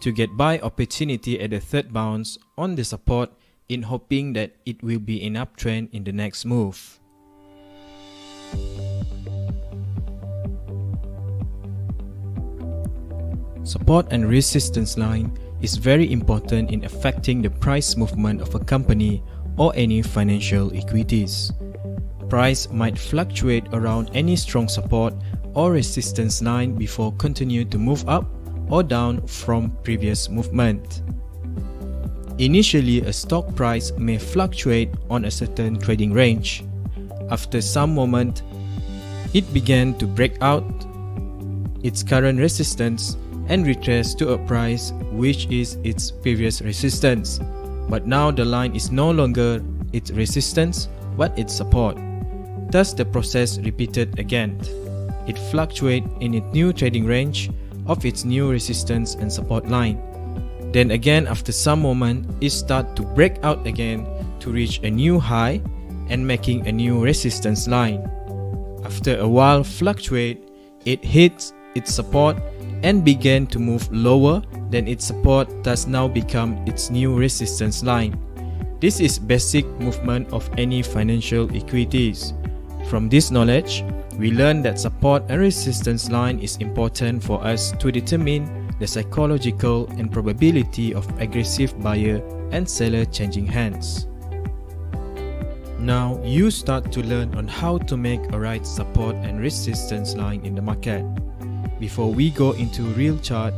to get buy opportunity at the third bounce on the support in hoping that it will be an uptrend in the next move. Support and resistance line is very important in affecting the price movement of a company or any financial equities. Price might fluctuate around any strong support or resistance line before continue to move up or down from previous movement. Initially, a stock price may fluctuate on a certain trading range. After some moment, it began to break out its current resistance and retrace to a price which is its previous resistance. But now the line is no longer its resistance but its support. Thus the process repeated again. It fluctuates in its new trading range of its new resistance and support line. Then again after some moment it starts to break out again to reach a new high and making a new resistance line. After a while fluctuate, it hits its support and began to move lower than its support, thus now become its new resistance line. This is basic movement of any financial equities. From this knowledge, we learn that support and resistance line is important for us to determine the psychological and probability of aggressive buyer and seller changing hands. Now you start to learn on how to make a right support and resistance line in the market. Before we go into real chart,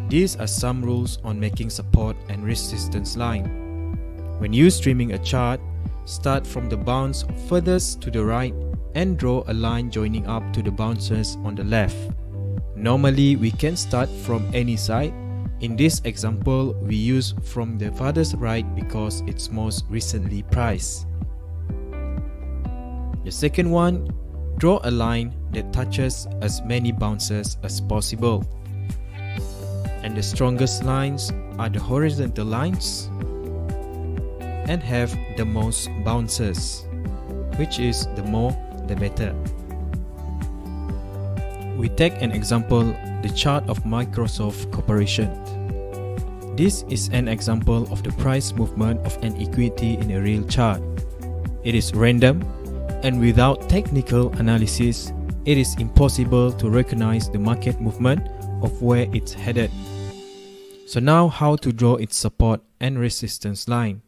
these are some rules on making support and resistance line. When you streaming a chart, start from the bounce furthest to the right and draw a line joining up to the bounces on the left. Normally, we can start from any side. In this example, we use from the farthest right because it's most recently priced. The second one, draw a line that touches as many bounces as possible. And the strongest lines are the horizontal lines and have the most bounces, which is the more the better. We take an example, the chart of Microsoft Corporation. This is an example of the price movement of an equity in a real chart. It is random and without technical analysis, it is impossible to recognize the market movement of where it's headed. So now how to draw its support and resistance line.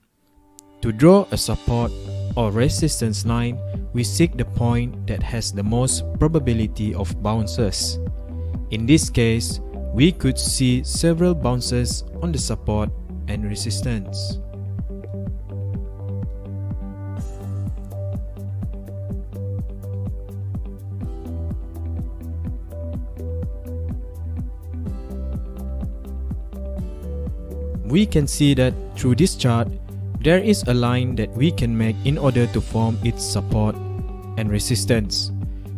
To draw a support or resistance line, we seek the point that has the most probability of bounces. In this case, we could see several bounces on the support and resistance. We can see that through this chart, there is a line that we can make in order to form its support and resistance.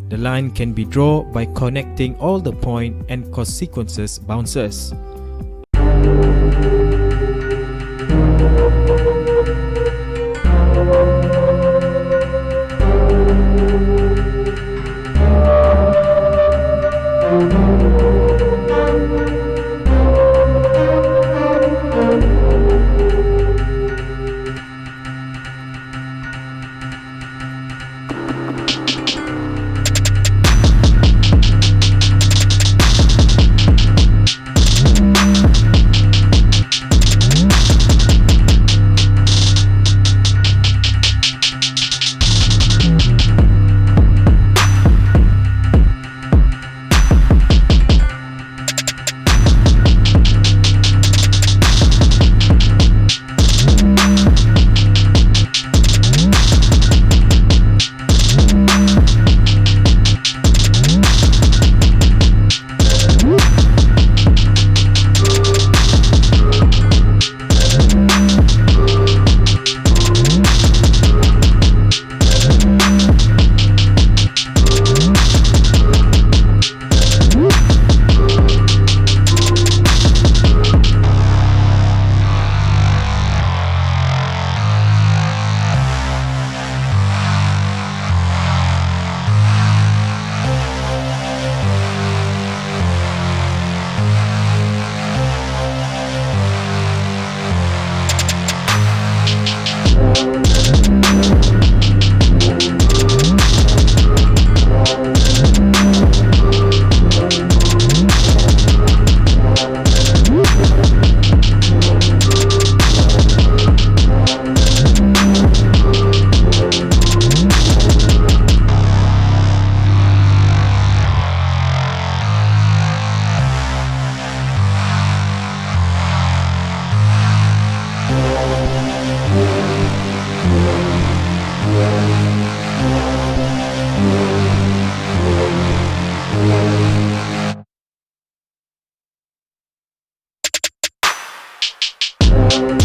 The line can be drawn by connecting all the point and consequences bounces. Bye.